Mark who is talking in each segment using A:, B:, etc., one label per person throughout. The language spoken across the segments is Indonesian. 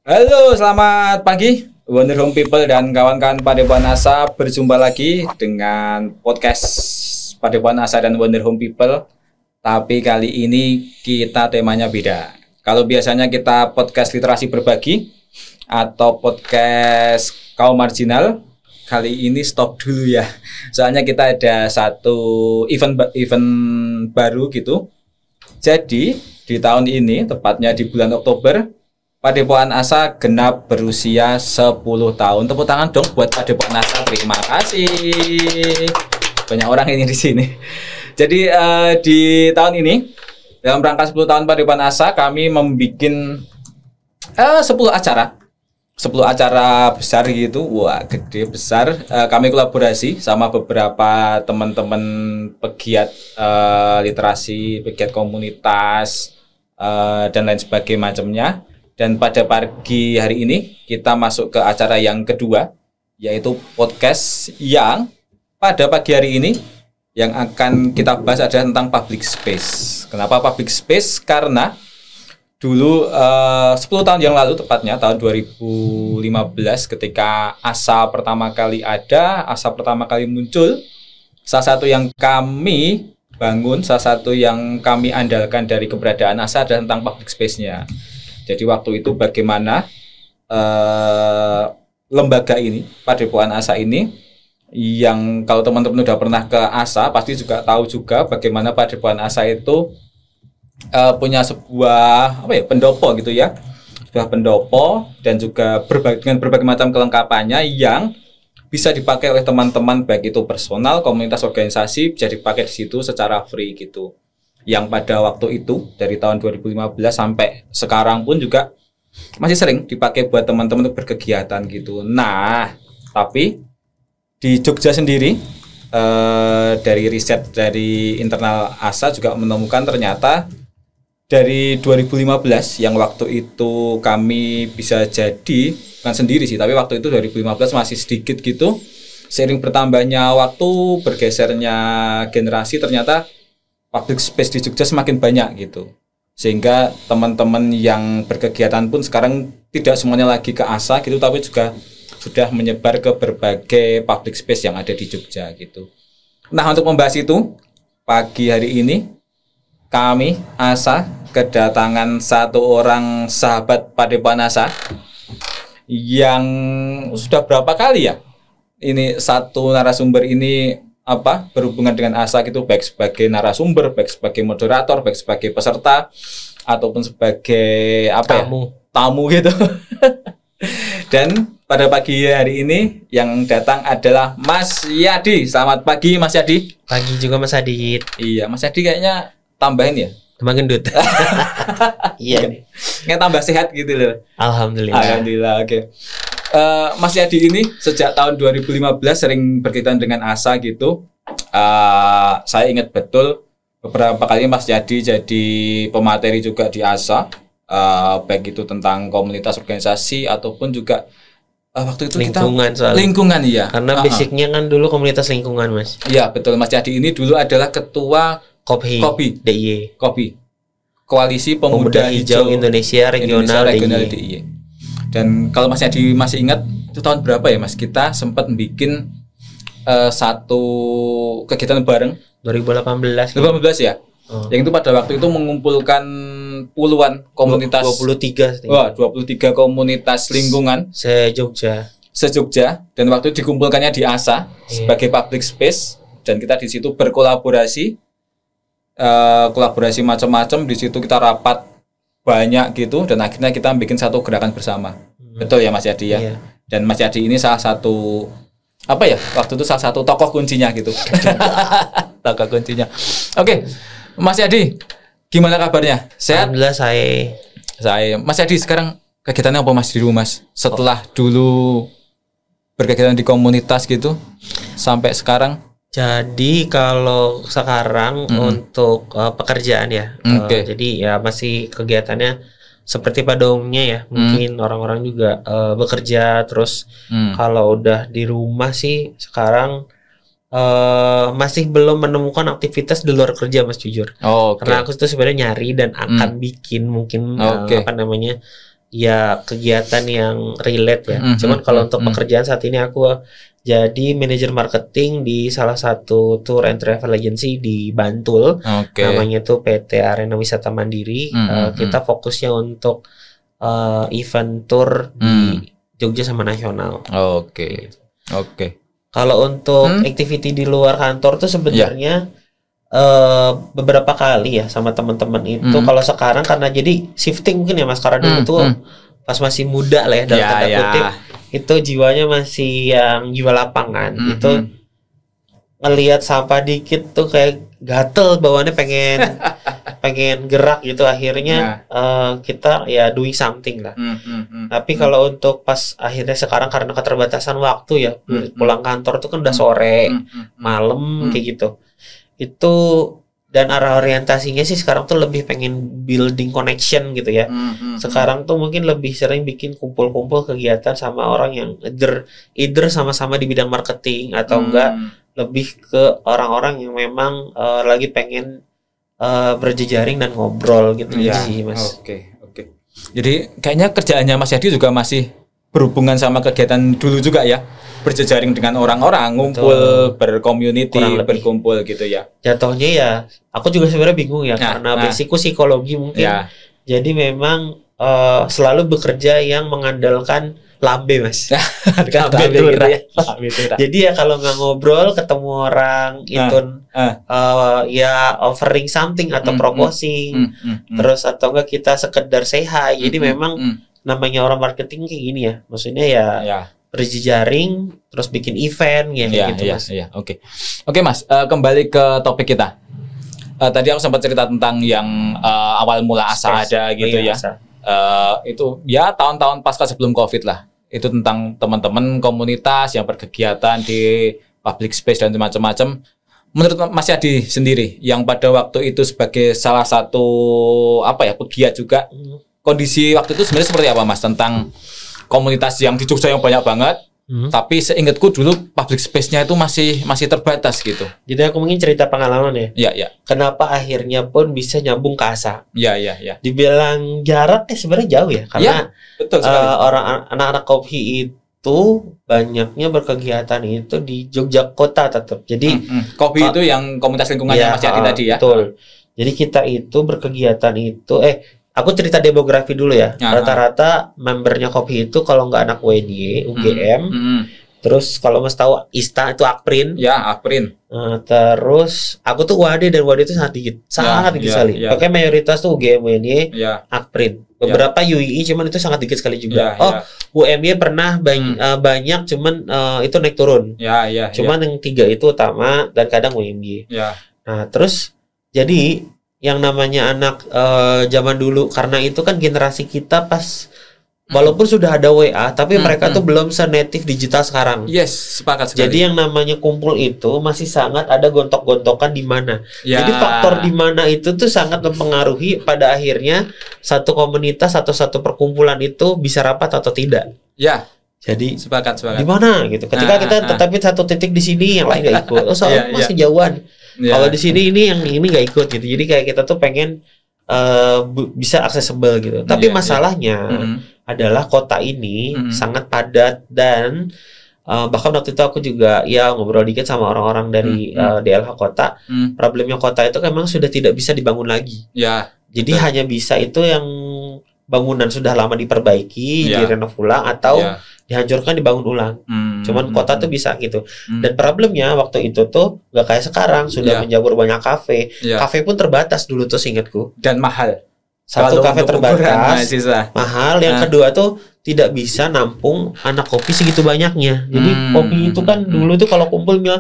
A: Halo, selamat pagi Wonder Home People dan kawan-kawan Padepokan Asa. Berjumpa lagi dengan podcast Padepokan Asa dan Wonder Home People. Tapi kali ini kita temanya beda. Kalau biasanya kita podcast literasi berbagi atau podcast kaum marginal, kali ini stop dulu ya. Soalnya kita ada satu event baru gitu. Jadi di tahun ini, tepatnya di bulan Oktober, Padepokan Asa genap berusia 10 tahun. Tepuk tangan dong buat Padepokan Asa. Terima kasih. Banyak orang ini di sini. Jadi di tahun ini, dalam rangka 10 tahun Padepokan Asa, kami membuat 10 acara. 10 acara besar gitu. Wah, gede besar. Kami kolaborasi sama beberapa teman-teman pegiat literasi, pegiat komunitas, dan lain sebagainya macamnya. Dan pada pagi hari ini kita masuk ke acara yang kedua, yaitu podcast yang pada pagi hari ini yang akan kita bahas adalah tentang public space. Kenapa public space? Karena dulu 10 tahun yang lalu, tepatnya tahun 2015, ketika ASA pertama kali ada, ASA pertama kali muncul, salah satu yang kami bangun, salah satu yang kami andalkan dari keberadaan ASA adalah tentang public space-nya. Jadi waktu itu bagaimana lembaga ini, Padepokan Asa ini, yang kalau teman-teman udah pernah ke Asa pasti juga tahu juga bagaimana Padepokan Asa itu punya sebuah pendopo gitu ya, sebuah pendopo dan juga dengan berbagai macam kelengkapannya yang bisa dipakai oleh teman-teman, baik itu personal, komunitas, organisasi, bisa dipakai di situ secara free gitu. Yang pada waktu itu dari tahun 2015 sampai sekarang pun juga masih sering dipakai buat teman-teman untuk berkegiatan gitu. Nah, tapi di Jogja sendiri dari riset dari internal ASA juga menemukan ternyata dari 2015 yang waktu itu kami bisa jadi, bukan sendiri sih, tapi waktu itu 2015 masih sedikit gitu. Seiring bertambahnya waktu, bergesernya generasi, ternyata public space di Jogja semakin banyak gitu. Sehingga teman-teman yang berkegiatan pun sekarang tidak semuanya lagi ke ASA gitu, tapi juga sudah menyebar ke berbagai public space yang ada di Jogja gitu. Nah, untuk membahas itu, pagi hari ini kami ASA kedatangan satu orang sahabat Padepokan Asa yang sudah berapa kali ya? Ini satu narasumber ini berhubungan dengan ASA gitu, baik sebagai narasumber, baik sebagai moderator, baik sebagai peserta ataupun sebagai tamu gitu. Dan pada pagi hari ini yang datang adalah Mas Yadi. Selamat pagi Mas Yadi.
B: Pagi juga Mas Adit.
A: Iya, Mas Yadi kayaknya tambahin ya,
B: tambah gendut. Iya.
A: Kayak tambah sehat gitu loh.
B: Alhamdulillah.
A: Oke. Mas Yadi ini sejak tahun 2015 sering berkaitan dengan ASA gitu. Saya ingat betul beberapa kali Mas Yadi jadi pemateri juga di ASA, baik itu tentang komunitas, organisasi ataupun juga waktu itu lingkungan iya.
B: Karena basicnya kan dulu komunitas lingkungan, Mas.
A: Iya betul. Mas Yadi ini dulu adalah ketua
B: Kopi DIY.
A: Koalisi Pemuda Hijau
B: Indonesia Regional
A: DIY. Dan kalau Mas Yadi masih ingat, itu tahun berapa ya Mas, kita sempat bikin satu kegiatan bareng
B: 2018
A: ya. Yang itu pada waktu itu mengumpulkan puluhan komunitas,
B: 23
A: komunitas lingkungan se-Jogja, dan waktu itu dikumpulkannya di ASA sebagai public space, dan kita di situ berkolaborasi, kolaborasi macam-macam. Di situ kita rapat banyak gitu, dan akhirnya kita bikin satu gerakan bersama. Betul ya Mas Yadi ya? Iya. Dan Mas Yadi ini salah satu waktu itu salah satu tokoh kuncinya gitu. Tokoh kuncinya. Oke. Mas Yadi, gimana kabarnya? Sehat?
B: Alhamdulillah
A: Saya Mas Yadi sekarang kegiatannya apa Mas di rumah Mas? Setelah dulu berkegiatan di komunitas gitu sampai sekarang?
B: Jadi kalau sekarang untuk pekerjaan ya, jadi ya masih kegiatannya seperti pada umumnya ya. Mungkin orang-orang juga bekerja terus. Kalau udah di rumah sih sekarang masih belum menemukan aktivitas di luar kerja, Mas, jujur. Karena aku tuh sebenarnya nyari dan akan bikin mungkin ya kegiatan yang relate ya. Cuman kalau untuk pekerjaan saat ini aku jadi manajer marketing di salah satu tour and travel agency di Bantul. Namanya tuh PT Arena Wisata Mandiri. Kita fokusnya untuk event tour di Jogja sama nasional.
A: Oke.
B: Kalau untuk activity di luar kantor tuh sebenarnya beberapa kali ya sama teman-teman itu. Kalau sekarang karena jadi shifting mungkin ya Mas, karena dulu tuh pas masih muda lah ya dalam tanda kutip, itu jiwanya masih yang jiwa lapangan. Itu ngelihat sampah dikit tuh kayak gatel bawaannya, pengen gerak gitu. Akhirnya kita ya doing something lah. Tapi kalau untuk pas akhirnya sekarang karena keterbatasan waktu ya, pulang kantor tuh kan udah sore, malam kayak gitu. Itu dan arah orientasinya sih sekarang tuh lebih pengen building connection gitu ya. Sekarang tuh mungkin lebih sering bikin kumpul-kumpul kegiatan sama orang yang either sama-sama di bidang marketing atau enggak lebih ke orang-orang yang memang lagi pengen berjejaring dan ngobrol gitu sih Mas.
A: Oke. Jadi kayaknya kerjaannya Mas Yadi juga masih berhubungan sama kegiatan dulu juga ya. Berjejaring dengan orang-orang, ngumpul, bercommunity, berkumpul gitu ya.
B: Jatuhnya ya, aku juga sebenarnya bingung ya, karena basicku psikologi mungkin. Jadi memang selalu bekerja yang mengandalkan lambe Mas. Lambe gitu ya. Jadi ya kalau nggak ngobrol, ketemu orang itu ya offering something atau proposing, terus atau enggak kita sekedar say hi. Jadi memang namanya orang marketing kayak gini ya. Maksudnya ya berjejaring, terus bikin event gitu Mas.
A: Oke Mas, kembali ke topik kita. Tadi aku sempat cerita tentang yang awal mula Asa ada gitu ya. Itu ya tahun-tahun pasca sebelum Covid lah. Itu tentang teman-teman komunitas yang berkegiatan di public space dan macam-macam. Menurut Mas Yadi sendiri yang pada waktu itu sebagai salah satu pegiat juga, kondisi waktu itu sebenarnya seperti apa Mas tentang komunitas yang di Jogja yang banyak banget, tapi seingatku dulu public space-nya itu masih terbatas gitu.
B: Jadi aku mungkin cerita pengalaman ya.
A: Iya.
B: Kenapa akhirnya pun bisa nyambung ke Asa?
A: Iya.
B: Dibilang jarak sebenarnya jauh ya, karena
A: betul sekali.
B: Anak-anak kopi itu banyaknya berkegiatan itu di Jogja kota tetap. Jadi
A: kopi itu yang komunitas lingkungannya Mas Yadi tadi ya.
B: Betul. Jadi kita itu berkegiatan itu aku cerita demografi dulu ya. Rata-rata membernya kopi itu kalau nggak anak UNY, UGM, terus kalau Mas tahu ISTA itu Akprin.
A: Ya, Akprin.
B: Terus aku tuh WAD dan WAD itu sangat dikit sekali. Pokoknya mayoritas tuh UGM, UNY, Akprin. Beberapa UII cuman itu sangat dikit sekali juga. UMY pernah banyak cuman itu naik turun. Cuman yang 3 itu utama dan kadang UMY. Nah, terus jadi yang namanya anak zaman dulu, karena itu kan generasi kita pas walaupun sudah ada WA tapi mereka tuh belum se-native digital sekarang.
A: Yes, sepakat sekali.
B: Jadi yang namanya kumpul itu masih sangat ada gontok-gontokan di mana. Jadi faktor di mana itu tuh sangat mempengaruhi pada akhirnya satu komunitas atau satu perkumpulan itu bisa rapat atau tidak. Jadi
A: sepakat.
B: Di mana gitu. Ketika kita tetapi satu titik di sini yang lain nggak ikut. Soalnya masih jauhan. Kalau di sini ini yang ini nggak ikut gitu. Jadi kayak kita tuh pengen bisa accessible gitu. Tapi masalahnya adalah kota ini sangat padat dan bahkan waktu itu aku juga ngobrol dikit sama orang-orang dari DLH kota. Problemnya kota itu memang sudah tidak bisa dibangun lagi. Jadi hanya bisa itu yang bangunan sudah lama diperbaiki, direnov ulang atau dihancurkan dibangun ulang. Cuman kota tuh bisa gitu. Dan problemnya waktu itu tuh gak kayak sekarang sudah menjamur banyak kafe. Kafe pun terbatas dulu tuh seingatku.
A: Dan mahal.
B: Satu kafe terbatas, mahal. Yang kedua tuh tidak bisa nampung anak kopi segitu banyaknya. Jadi kopi itu kan dulu tuh kalau kumpul 20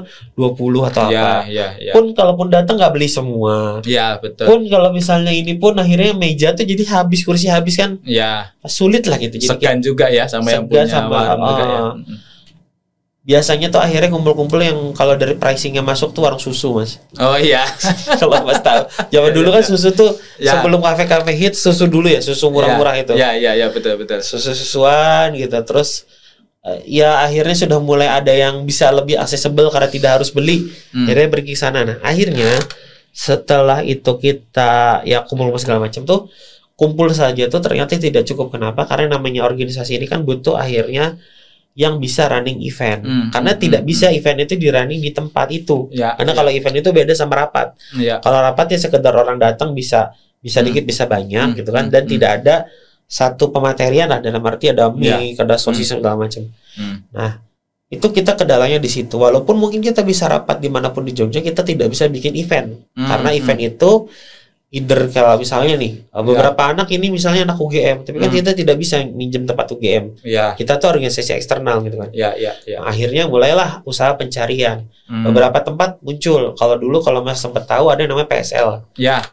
B: atau apa. Pun kalaupun datang nggak beli semua.
A: Betul.
B: Pun kalau misalnya ini pun akhirnya meja tuh jadi habis, kursi habis kan. Sulit lah gitu. Jadi
A: segan juga ya sama yang punya warung juga ya.
B: Biasanya tuh akhirnya kumpul-kumpul yang kalau dari pricingnya masuk tuh warung susu Mas. Kalau Mas tahu. Zaman dulu kan susu tuh sebelum kafe-kafe hits susu dulu ya, susu murah-murah itu.
A: Betul.
B: Susu-susuan gitu. Terus akhirnya sudah mulai ada yang bisa lebih accessible karena tidak harus beli. Akhirnya pergi ke sana. Nah, akhirnya setelah itu kita kumpul segala macam tuh kumpul saja tuh ternyata tidak cukup. Kenapa? Karena namanya organisasi ini kan butuh akhirnya yang bisa running event. Karena tidak bisa event itu di running di tempat itu. Karena kalau event itu beda sama rapat. Kalau rapat ya sekedar orang datang bisa dikit bisa banyak gitu kan, dan tidak ada satu pematerian lah, dalam arti ada mic, ada sosis segala macam. Nah, itu kita kendalanya di situ. Walaupun mungkin kita bisa rapat dimanapun di Jogja, kita tidak bisa bikin event karena event itu either kalau misalnya nih beberapa anak ini misalnya anak UGM, tapi kan kita tidak bisa minjem tempat UGM. Kita tuh organisasi eksternal gitu kan. Akhirnya mulailah usaha pencarian. Beberapa tempat muncul. Kalau dulu kalau Mas sempat tahu ada yang namanya PSL.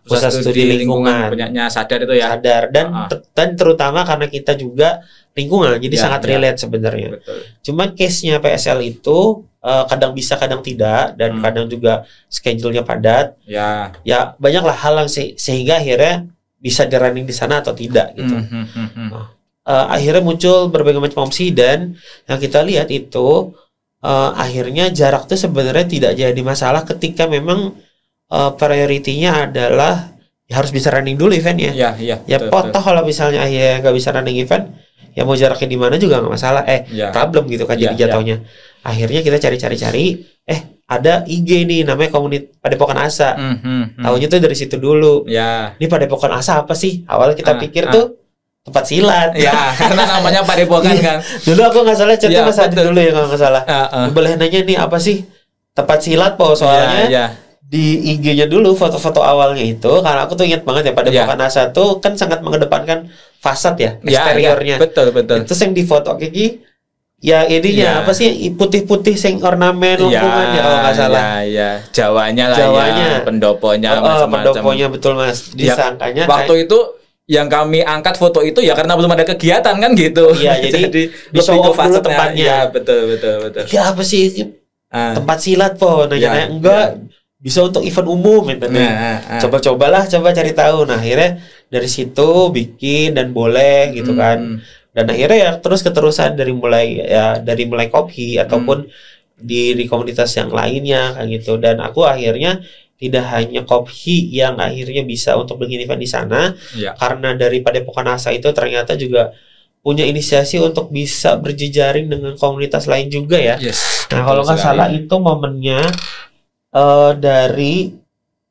B: Pusat Studi Lingkungan.
A: Punyanya Sadar itu ya.
B: Sadar dan terutama karena kita juga lingkungan, jadi sangat relate sebenarnya. Cuman case-nya PSL itu kadang bisa, kadang tidak, dan kadang juga schedule-nya padat. Ya banyaklah hal yang sehingga akhirnya bisa di running di sana atau tidak gitu. Akhirnya muncul berbagai macam opsi, dan yang kita lihat itu akhirnya jarak itu sebenarnya tidak jadi masalah ketika memang priority-nya adalah ya harus bisa running dulu eventnya. Toh kalau misalnya akhirnya nggak bisa running event, ya mau jaraknya di mana juga nggak masalah. Problem gitu kan jadi jatuhnya. Akhirnya kita cari, ada IG nih namanya Komunitas Padepokan Asa. Tahunya tuh dari situ dulu. Ini Padepokan Asa apa sih? Awalnya kita pikir tuh tempat silat.
A: Karena namanya Padepokan kan.
B: Dulu aku nggak salah chatnya Mas Adi dulu ya kalau nggak salah. Boleh nanya nih apa sih tempat silat po? Soalnya di IG-nya dulu foto-foto awalnya itu, karena aku tuh ingat banget ya Padepokan Asa tuh kan sangat mengedepankan fasad ya, eksteriornya.
A: Betul.
B: Itu yang di foto Kiki ya ininya apa sih putih-putih sing ornamen lingkungan ya kalau nggak salah.
A: Jawanya lah. Pendoponya macam-macam.
B: Pendoponya betul Mas. Disangkanya
A: waktu itu yang kami angkat foto itu ya karena belum ada kegiatan kan gitu.
B: Jadi di show off dulu tempatnya.
A: Betul.
B: Ya apa sih tempat silat po? Nanya enggak. Bisa untuk event umum gitu nih. Coba cari tahu. Nah, akhirnya dari situ bikin dan boleh gitu kan. Dan akhirnya ya terus keterusan dari mulai kopi ataupun di komunitas yang lainnya kayak gitu. Dan aku akhirnya tidak hanya kopi yang akhirnya bisa untuk bikin event di sana, karena dari Padepokan Asa itu ternyata juga punya inisiasi untuk bisa berjejaring dengan komunitas lain juga ya. Nah, kalau nggak salah itu momennya dari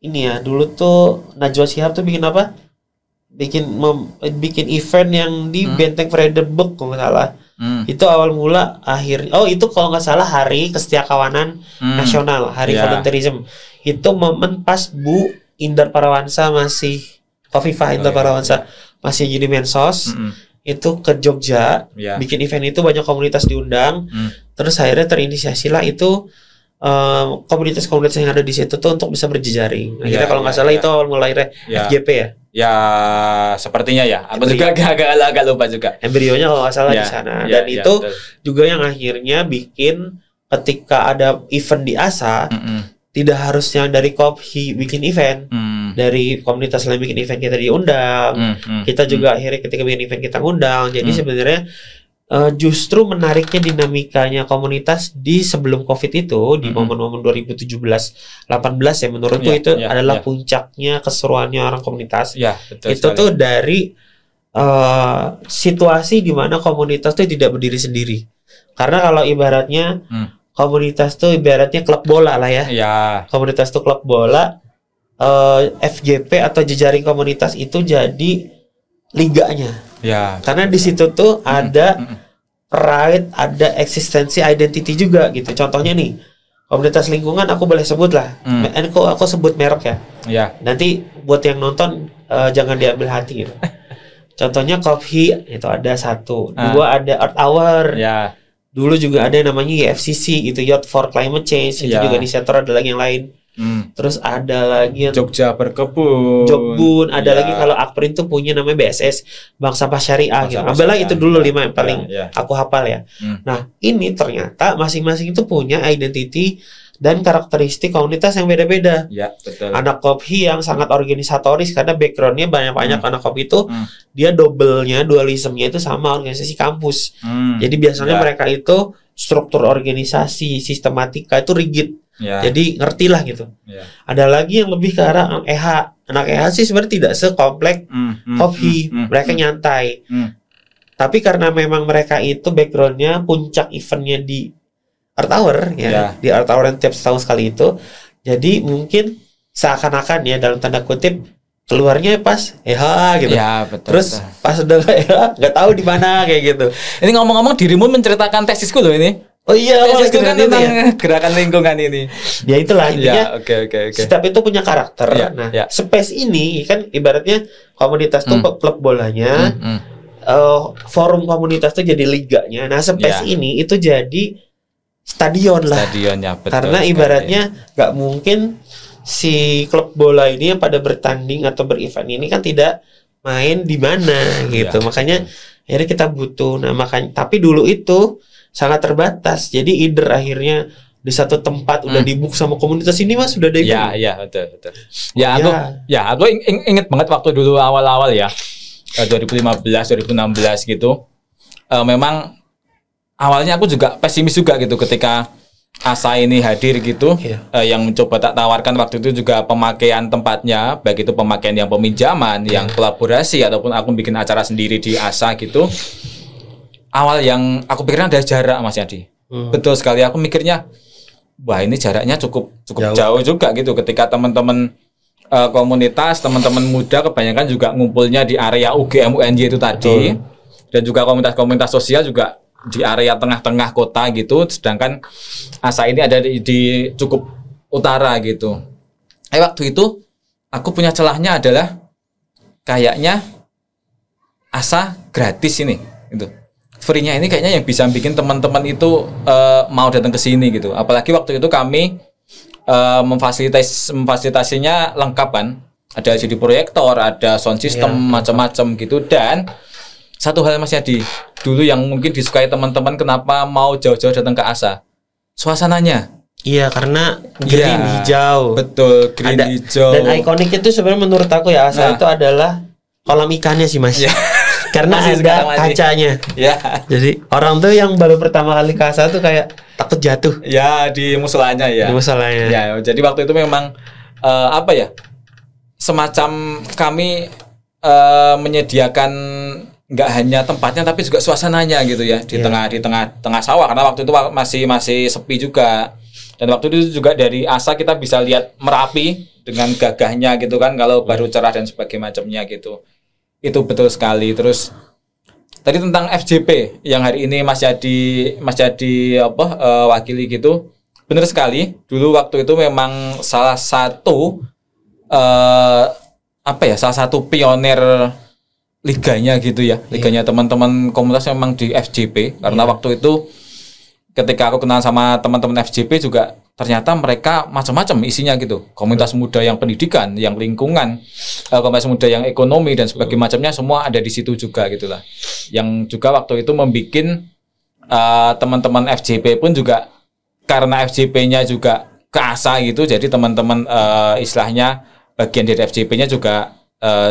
B: ini ya, dulu tuh Najwa Shihab tuh bikin apa? Bikin event yang di Benteng Vredenburg kalau nggak salah. Itu awal mula itu kalau nggak salah Hari Kesetiakawanan Nasional, Hari Volunteerism. Itu momen pas Bu Indar Parawansa Khofifah Indar Parawansa masih jadi Mensos. Itu ke Jogja bikin event itu, banyak komunitas diundang. Terus akhirnya terinisiasilah itu komunitas-komunitas yang ada di situ tuh untuk bisa berjejaring. Akhirnya kalau nggak salah itu awal mulai FGP ya.
A: Ya sepertinya ya. Aku juga agak lupa juga.
B: Embrionya kalau nggak salah di sana. Dan itu juga yang akhirnya bikin ketika ada event di ASA, tidak harusnya dari Kophi bikin event, dari komunitas lain bikin event kita diundang. Kita juga akhirnya ketika bikin event kita ngundang. Jadi sebenarnya justru menariknya dinamikanya komunitas di sebelum COVID itu, di momen-momen 2017-18 ya, menurutku itu adalah puncaknya keseruannya orang komunitas. Itu sekali. Tuh dari situasi di mana komunitas itu tidak berdiri sendiri. Karena kalau ibaratnya komunitas tuh ibaratnya klub bola lah ya. Komunitas tuh klub bola, FGP atau jejaring komunitas itu jadi liganya. Karena di situ tuh ada pride, ada eksistensi, identity juga gitu. Contohnya nih, komunitas lingkungan aku boleh sebut lah. Aku sebut merek ya. Nanti buat yang nonton jangan diambil hati gitu. Contohnya Kophi itu ada 1, 2 ada Earth Hour. Dulu juga ada yang namanya YFCC gitu, Youth for Climate Change. Itu juga inisiator, ada lagi yang lain. Terus ada lagi yang
A: Jogja Berkebun,
B: Jogbun, ada lagi kalau Akprin tuh punya namanya BSS, Bank Sampah Syariah gitu. Ambillah itu dulu 5 yang paling aku hafal ya. Nah, ini ternyata masing-masing itu punya identity dan karakteristik komunitas yang beda-beda. Anak Kophi yang sangat organisatoris karena backgroundnya banyak anak Kophi itu dia double-nya, dualismenya itu sama organisasi kampus. Jadi biasanya mereka itu struktur organisasi, sistematika itu rigid. Jadi ngertilah gitu. Ada lagi yang lebih ke arah anak EH. Anak EH sih sebenarnya tidak sekomplek Hobi. Mereka nyantai. Tapi karena memang mereka itu backgroundnya puncak eventnya di Art Hour di Art Hour yang tiap setahun sekali itu, jadi mungkin seakan-akan ya dalam tanda kutip keluarnya pas EH gitu.
A: Ya, betul.
B: Terus pas udah EH nggak tahu di mana kayak gitu.
A: Ini ngomong-ngomong dirimu menceritakan tesisku loh ini.
B: Oh iya,
A: tesisku kan tentang gerakan lingkungan ini.
B: Ya itulah intinya.
A: Oke.
B: Setiap itu punya karakter. Space ini kan ibaratnya komunitas tuh klub bolanya. Forum komunitas itu jadi liganya. Nah, space ini itu jadi stadion lah.
A: Stadionnya, betul.
B: Karena ibaratnya nggak mungkin si klub bola ini yang pada bertanding atau berevent ini kan tidak main di mana gitu. Makanya akhirnya kita butuh. Nah, makanya tapi dulu itu sangat terbatas. Jadi akhirnya di satu tempat udah dibook sama komunitas ini Mas sudah ada event.
A: Iya, betul. Aku inget banget waktu dulu awal-awal ya. 2015, 2016 gitu. Memang awalnya aku juga pesimis juga gitu ketika ASA ini hadir gitu. Yang mencoba tak tawarkan waktu itu juga pemakaian tempatnya, baik itu pemakaian yang peminjaman, yang kolaborasi ataupun aku bikin acara sendiri di ASA gitu. Awal yang aku pikirnya ada jarak Mas Yadi. Betul sekali, aku mikirnya wah ini jaraknya cukup jauh juga gitu ketika teman-teman komunitas, teman-teman muda kebanyakan juga ngumpulnya di area UGM UNY itu tadi. Dan juga komunitas-komunitas sosial juga di area tengah-tengah kota gitu, sedangkan ASA ini ada di cukup utara gitu. Waktu itu aku punya celahnya adalah kayaknya ASA gratis ini gitu. Free-nya ini kayaknya yang bisa bikin teman-teman itu mau datang ke sini gitu. Apalagi waktu itu kami memfasilitasinya lengkap kan. Ada CD proyektor, ada sound system, macam-macam gitu. Dan satu hal Mas Yadi, dulu yang mungkin disukai teman-teman kenapa mau jauh-jauh datang ke ASA, suasananya.
B: Iya, karena green hijau.
A: Betul, green hijau.
B: Dan ikonik itu sebenarnya menurut aku ya ASA itu adalah kolam ikannya sih Mas. Karena ada kacanya. Jadi orang tuh yang baru pertama kali ke ASA tuh kayak takut jatuh.
A: Di musolanya ya.
B: Di musolanya.
A: Jadi waktu itu memang semacam kami menyediakan nggak hanya tempatnya tapi juga suasananya gitu ya di tengah sawah, karena waktu itu masih sepi juga. Dan waktu itu juga dari ASA kita bisa lihat Merapi dengan gagahnya gitu kan, kalau baru cerah dan sebagainya macamnya gitu. Itu betul sekali. Terus tadi tentang FJP yang hari ini Mas Yadi wakili gitu, benar sekali. Dulu waktu itu memang salah satu pionir liganya gitu ya, liganya teman-teman komunitas memang di FJP. Karena waktu itu ketika aku kenal sama teman-teman FJP juga ternyata mereka macam-macam isinya gitu. Komunitas muda yang pendidikan, yang lingkungan, komunitas muda yang ekonomi dan sebagainya macamnya semua ada di situ juga gitulah. Yang juga waktu itu membikin teman-teman FJP pun juga karena FJP-nya juga ke ASA gitu. Jadi teman-teman istilahnya bagian dari FJP-nya juga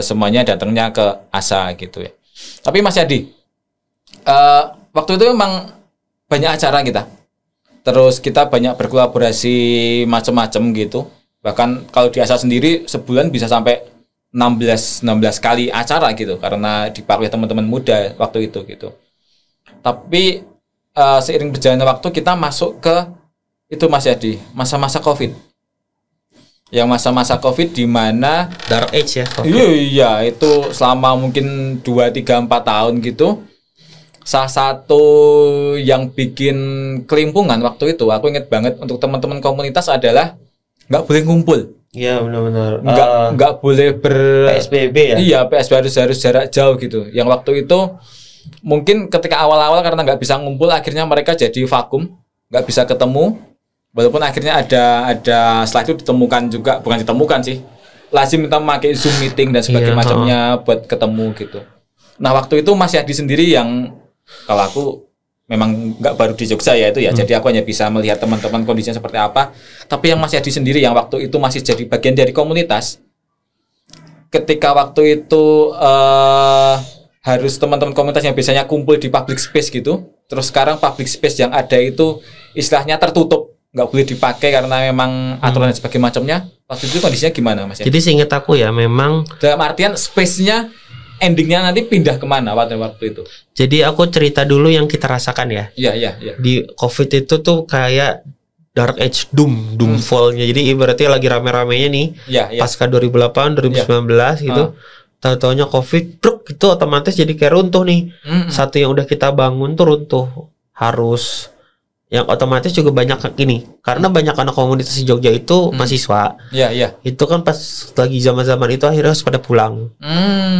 A: semuanya datangnya ke ASA gitu ya. Tapi Mas Yadi, waktu itu memang banyak acara kita. Terus kita banyak berkolaborasi macam-macam gitu. Bahkan kalau di ASA sendiri sebulan bisa sampai 16 kali acara gitu karena dipakai teman-teman muda waktu itu gitu. Tapi seiring berjalannya waktu kita masuk ke itu Mas Yadi, masa-masa Covid. Yang masa-masa Covid di mana
B: dark age ya.
A: Iya, itu selama mungkin 2, 3, 4 tahun gitu. Salah satu yang bikin kelimpungan waktu itu, aku ingat banget untuk teman-teman komunitas adalah nggak boleh ngumpul.
B: Iya benar-benar.
A: Nggak boleh
B: PSBB ya.
A: Iya, PSBB harus jarak jauh gitu. Yang waktu itu mungkin ketika awal-awal karena nggak bisa ngumpul, akhirnya mereka jadi vakum, nggak bisa ketemu. Walaupun akhirnya ada setelah itu ditemukan juga, bukan ditemukan sih, lazim kita memakai Zoom meeting dan sebagainya macamnya buat ketemu gitu. Nah waktu itu Mas Yadi sendiri yang kalau aku memang nggak baru di Jogja ya itu ya, jadi aku hanya bisa melihat teman-teman kondisinya seperti apa. Tapi yang Mas Yadi sendiri yang waktu itu masih jadi bagian dari komunitas, ketika waktu itu harus teman-teman komunitas yang biasanya kumpul di public space gitu, terus sekarang public space yang ada itu istilahnya tertutup. nggak boleh dipakai karena memang aturan dan sebagainya macamnya. Waktu itu kondisinya gimana Mas?
B: Jadi seingat aku ya memang
A: dalam artian space-nya endingnya nanti pindah kemana waktu itu?
B: Jadi aku cerita dulu yang kita rasakan ya.
A: Iya.
B: Di COVID itu tuh kayak Dark Age Doomfall-nya. Jadi ibaratnya lagi rame-ramenya nih. Pasca 2008, 2019 gitu. Tahu-taunya COVID, itu otomatis jadi kayak runtuh nih. Satu yang udah kita bangun tuh runtuh. Harus yang otomatis juga banyak gini karena banyak anak komunitas di Jogja itu mahasiswa. Itu kan pas lagi zaman-zaman itu akhirnya harus pada pulang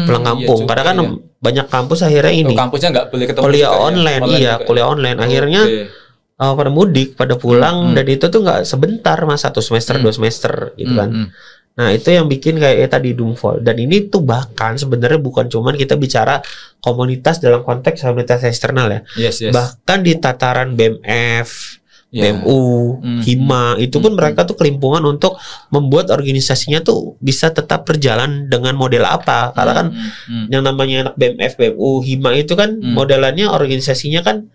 B: kampung. Karena kan banyak kampus akhirnya ini
A: kampusnya nggak boleh ketemu
B: kuliah online. Kuliah online. Akhirnya pada mudik, pada pulang dan itu tuh nggak sebentar mas, 1 semester 2 semester gitu kan. Nah itu yang bikin kayak tadi doomfall. Dan ini tuh bahkan sebenarnya bukan cuman kita bicara komunitas dalam konteks komunitas eksternal ya. Bahkan di tataran BMF, BMU, Hima itu pun mereka tuh kelimpungan untuk membuat organisasinya tuh bisa tetap berjalan dengan model apa. Karena kan yang namanya anak BMF, BMU, Hima itu kan modelannya organisasinya kan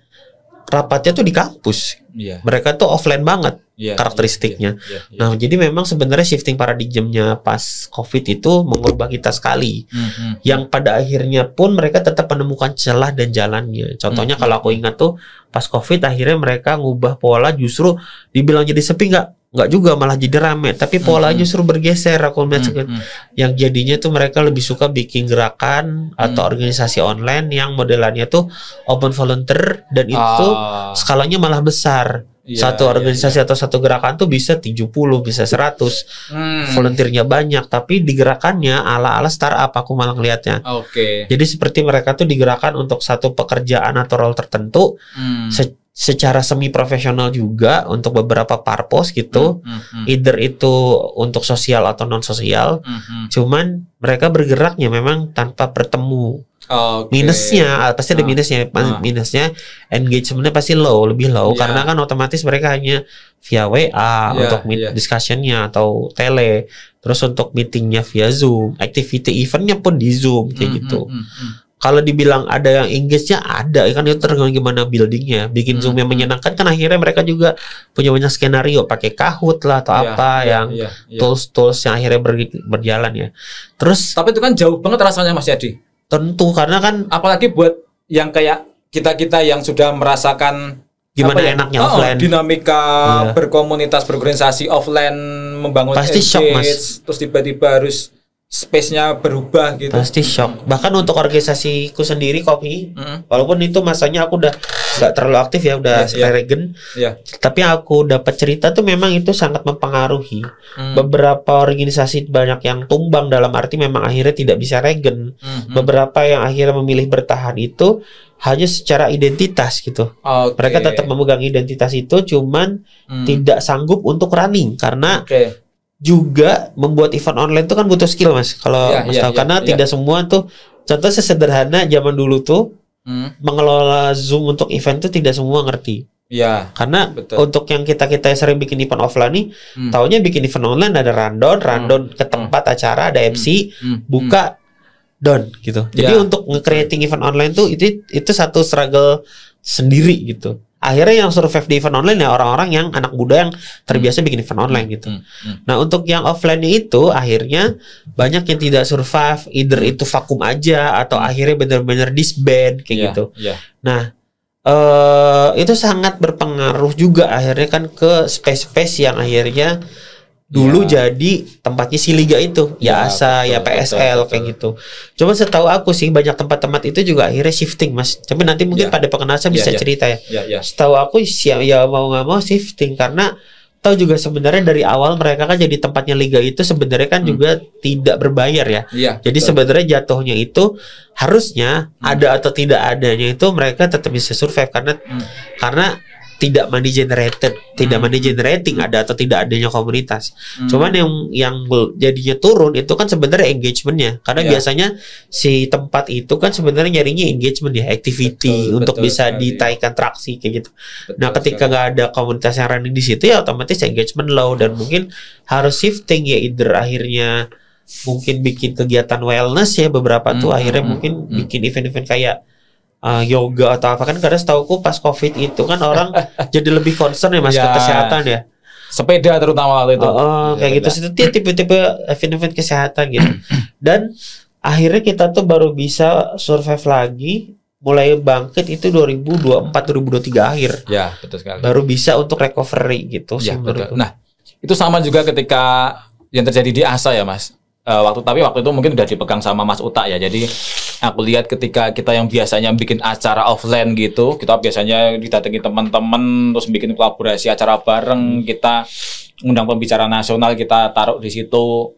B: rapatnya tuh di kampus. Mereka tuh offline banget karakteristiknya. Nah, jadi memang sebenarnya shifting paradigmnya pas COVID itu mengubah kita sekali. Yang pada akhirnya pun mereka tetap menemukan celah dan jalannya. Contohnya kalau aku ingat tuh pas COVID akhirnya mereka ngubah pola, justru dibilang jadi sepi nggak juga, malah jadi rame, tapi pola justru bergeser. Aku lihat yang jadinya tuh mereka lebih suka bikin gerakan atau organisasi online yang modelannya tuh open volunteer dan itu skalanya malah besar. Satu organisasi atau satu gerakan tuh bisa 70, bisa 100 volunteernya banyak, tapi digerakannya ala-ala startup aku malah ngelihatnya. Jadi seperti mereka tuh digerakkan untuk satu pekerjaan atau role tertentu secara semi profesional juga untuk beberapa purpose gitu. Either itu untuk sosial atau non sosial. Cuman mereka bergeraknya memang tanpa bertemu. Minusnya pasti ada minusnya. Minusnya engagementnya pasti lebih low karena kan otomatis mereka hanya via WA untuk discussionnya atau tele. Terus untuk meetingnya via Zoom, activity eventnya pun di Zoom kayak gitu. Kalau dibilang ada yang engage-nya ada, kan itu tergantung gimana buildingnya. Bikin Zoom yang menyenangkan kan akhirnya mereka juga punya banyak skenario, pakai Kahoot lah atau tools-tools yang akhirnya berjalan ya. Terus
A: tapi itu kan jauh banget rasanya Mas Yadi.
B: Tentu karena kan
A: apalagi buat yang kayak kita yang sudah merasakan
B: gimana enaknya offline,
A: dinamika berkomunitas, berorganisasi offline, membangun
B: pasti shock mas.
A: Terus tiba-tiba harus space-nya berubah gitu.
B: Pasti shock. Bahkan untuk organisasiku sendiri Kopi, walaupun itu masanya aku udah nggak terlalu aktif ya, udah regen. Tapi aku dapat cerita tuh memang itu sangat mempengaruhi. Beberapa organisasi banyak yang tumbang dalam arti memang akhirnya tidak bisa regen. Beberapa yang akhirnya memilih bertahan itu hanya secara identitas gitu. Mereka tetap memegang identitas itu, cuman tidak sanggup untuk running karena juga membuat event online itu kan butuh skill mas. Kalau mas tahu karena tidak semua tuh, contoh sesederhana zaman dulu tuh mengelola Zoom untuk event tuh tidak semua ngerti. Karena untuk yang kita sering bikin event offline nih, taunya bikin event online ada rundown ke tempat acara, ada MC, buka down gitu. Jadi untuk nge-creating event online tuh itu satu struggle sendiri gitu. Akhirnya yang survive di event online ya orang-orang yang anak muda yang terbiasa bikin event online gitu. Nah untuk yang offline-nya itu akhirnya banyak yang tidak survive, either itu vakum aja atau akhirnya benar-benar disband kayak gitu. Nah itu sangat berpengaruh juga akhirnya kan ke space-space yang akhirnya dulu jadi tempatnya si liga itu ya ASA ya PSL kayak gitu. Cuma setahu aku sih banyak tempat-tempat itu juga akhirnya shifting mas. Tapi nanti mungkin pada pengenasa bisa cerita ya. Setahu aku ya mau nggak mau shifting karena tahu juga sebenarnya dari awal mereka kan jadi tempatnya liga itu sebenarnya kan juga tidak berbayar ya. Jadi sebenarnya jatuhnya itu harusnya ada atau tidak adanya itu mereka tetap bisa survive karena tidak money generating ada atau tidak adanya komunitas. Cuman yang jadinya turun itu kan sebenarnya engagementnya karena biasanya si tempat itu kan sebenarnya nyarinya engagement ya, activity untuk bisa ditaikkan traksi kayak gitu. Nah ketika nggak ada komunitas yang running di situ ya otomatis engagement low dan mungkin harus shifting ya, either akhirnya mungkin bikin kegiatan wellness ya beberapa tuh akhirnya mungkin bikin event-event kayak yoga atau apa kan, karena setauku pas COVID itu kan orang jadi lebih concern ya mas ke kesehatan ya.
A: Sepeda terutama waktu itu.
B: Kayak gitu sih, tipe-tipe event-event kesehatan gitu. Dan akhirnya kita tuh baru bisa survive lagi, mulai bangkit itu 2024-2023 akhir.
A: Ya, betul sekali.
B: Baru bisa untuk recovery gitu sih menurutku.
A: Nah, itu sama juga ketika yang terjadi di ASA ya mas. Waktu itu mungkin udah dipegang sama Mas Uta ya. Jadi aku lihat ketika kita yang biasanya bikin acara offline gitu, kita biasanya didatangi teman-teman terus bikin kolaborasi acara bareng, kita undang pembicara nasional, kita taruh di situ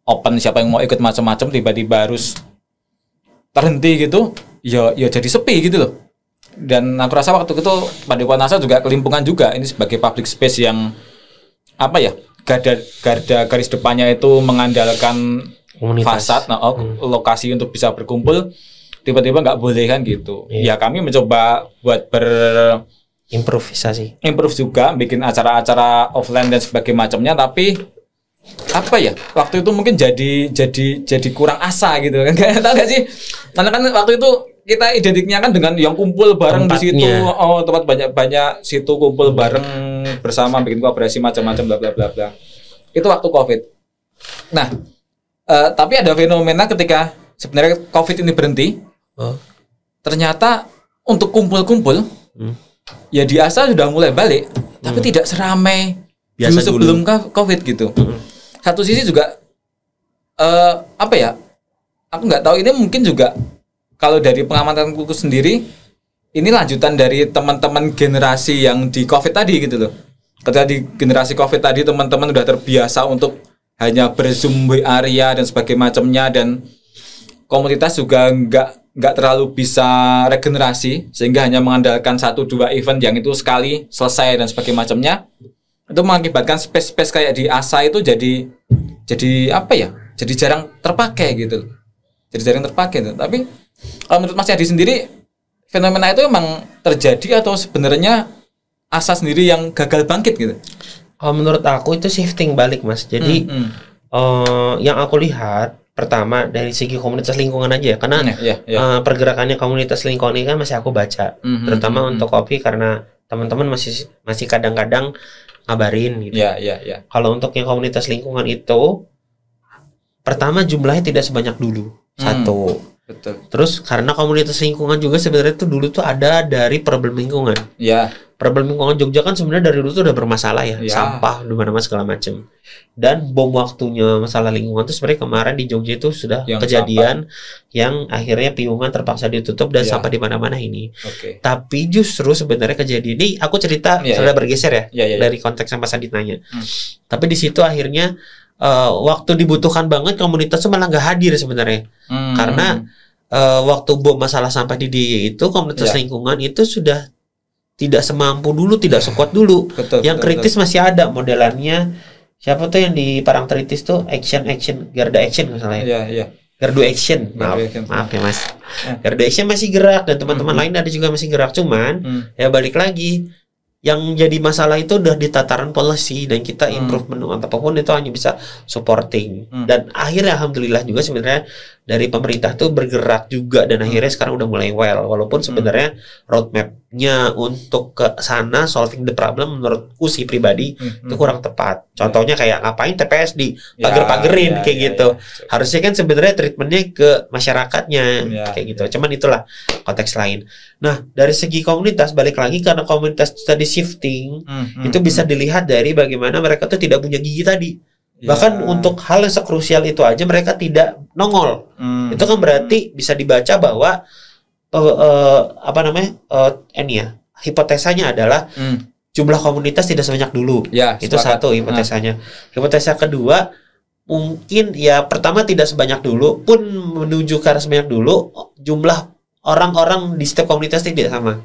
A: open siapa yang mau ikut macam-macam, tiba-tiba harus terhenti gitu, ya jadi sepi gitu loh. Dan aku rasa waktu itu Padepokan Asa juga kelimpungan juga, ini sebagai public space yang apa ya, garda garis depannya itu mengandalkan komunitas, fasad, lokasi untuk bisa berkumpul, tiba-tiba nggak boleh kan gitu. Ya kami mencoba buat improve juga, bikin acara-acara offline dan sebagainya macamnya, tapi apa ya, waktu itu mungkin jadi kurang asa gitu kan. Tahu gak sih? Karena kan waktu itu kita identiknya kan dengan yang kumpul bareng tempatnya di situ, tempat banyak situ kumpul bareng bersama, bikin kolaborasi macam-macam bla bla bla bla. Itu waktu COVID. Nah, tapi ada fenomena ketika sebenarnya COVID ini berhenti, ternyata untuk kumpul-kumpul ya di ASA sudah mulai balik, tapi tidak seramai biasa sebelum COVID gitu. Satu sisi juga apa ya, aku nggak tahu, ini mungkin juga kalau dari pengamatanku sendiri, ini lanjutan dari teman-teman generasi yang di COVID tadi gitu loh. Ketika di generasi COVID tadi teman-teman udah terbiasa untuk hanya berzoom area dan sebagainya macamnya, dan komunitas juga nggak terlalu bisa regenerasi sehingga hanya mengandalkan 1-2 event yang itu sekali selesai dan sebagainya macamnya. Itu mengakibatkan space kayak di ASA itu jadi apa ya? Jadi jarang terpakai gitu. Jadi jarang terpakai tuh. Tapi kalau menurut Mas Yadi sendiri, fenomena itu emang terjadi atau sebenarnya ASA sendiri yang gagal bangkit gitu?
B: Menurut aku itu shifting balik Mas. Jadi yang aku lihat pertama dari segi komunitas lingkungan aja ya, karena pergerakannya komunitas lingkungan ini kan masih aku baca, terutama untuk kopi, karena teman-teman masih kadang-kadang ngabarin gitu. Kalau untuk yang komunitas lingkungan itu, pertama jumlahnya tidak sebanyak dulu. Satu.
A: Betul.
B: Terus karena komunitas lingkungan juga sebenarnya tuh dulu tuh ada dari problem lingkungan. Problem lingkungan Jogja kan sebenarnya dari dulu tuh udah bermasalah ya, sampah di mana-mana segala macam. Dan bom waktunya masalah lingkungan tuh sebenarnya kemarin di Jogja itu sudah yang kejadian sampah, yang akhirnya Piungan terpaksa ditutup dan sampah di mana-mana ini. Tapi justru sebenarnya kejadian ini aku cerita sudah bergeser ya, dari konteks yang Mas Adi nanya. Tapi di situ akhirnya waktu dibutuhkan banget komunitas malah nggak hadir sebenarnya, karena waktu bom masalah sampah di DIY itu komunitas lingkungan itu sudah tidak semampu dulu, tidak sekuat dulu. Yang kritis masih ada modelannya. Siapa tuh yang di Parangtritis tuh Action Garda Action misalnya. Gardu Action, maaf ya Mas. Gardu Action masih gerak dan teman-teman lain ada juga masih gerak, cuman ya balik lagi. Yang jadi masalah itu udah di tataran policy, dan kita improvement apapun itu hanya bisa supporting. Dan akhirnya alhamdulillah juga sebenarnya dari pemerintah tuh bergerak juga, dan akhirnya sekarang udah mulai walaupun sebenarnya roadmap-nya untuk ke sana solving the problem menurutku sih pribadi itu kurang tepat. Contohnya kayak ngapain TPS di pager-pagerin kayak gitu. Harusnya kan sebenarnya treatmentnya ke masyarakatnya kayak gitu. Cuman itulah konteks lain. Nah, dari segi komunitas balik lagi, karena komunitas tadi shifting, itu bisa dilihat dari bagaimana mereka tuh tidak punya gigi tadi. Bahkan untuk hal yang sekrusial itu aja mereka tidak nongol. Itu kan berarti bisa dibaca bahwa hipotesanya adalah jumlah komunitas tidak sebanyak dulu. Itu satu hipotesanya. Hipotesa kedua, mungkin ya pertama tidak sebanyak dulu, pun menuju ke arah sebanyak dulu, jumlah orang-orang di setiap komunitas tidak sama.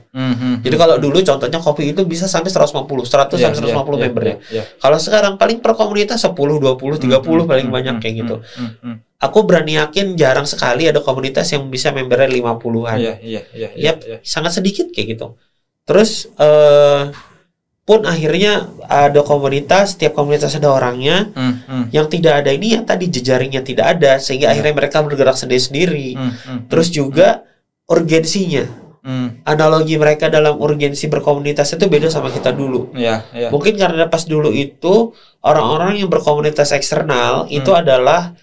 B: Jadi kalau dulu contohnya kopi itu bisa sampai 100 sampai 150 membernya. Kalau sekarang paling per komunitas 10, 20, 30 paling banyak kayak gitu. Aku berani yakin jarang sekali ada komunitas yang bisa membernya 50-an. Sangat sedikit kayak gitu. Terus pun akhirnya ada komunitas, setiap komunitas ada orangnya. Yang tidak ada ini yang tadi jejaringnya tidak ada, sehingga akhirnya mereka bergerak sendiri-sendiri. Terus juga urgensinya. analogi mereka dalam urgensi berkomunitas itu beda sama kita dulu. Mungkin karena pas dulu itu orang-orang yang berkomunitas eksternal itu adalah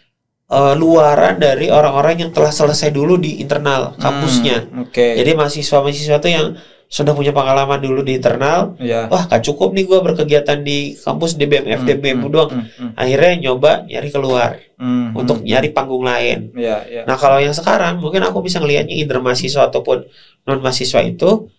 B: luaran dari orang-orang yang telah selesai dulu di internal kampusnya. Jadi mahasiswa-mahasiswa itu yang sudah punya pengalaman dulu di internal, wah gak cukup nih gue berkegiatan di kampus DBM, FDBM doang. Akhirnya nyoba nyari keluar untuk nyari panggung lain. Nah kalau yang sekarang mungkin aku bisa ngelihatnya either mahasiswa ataupun non mahasiswa itu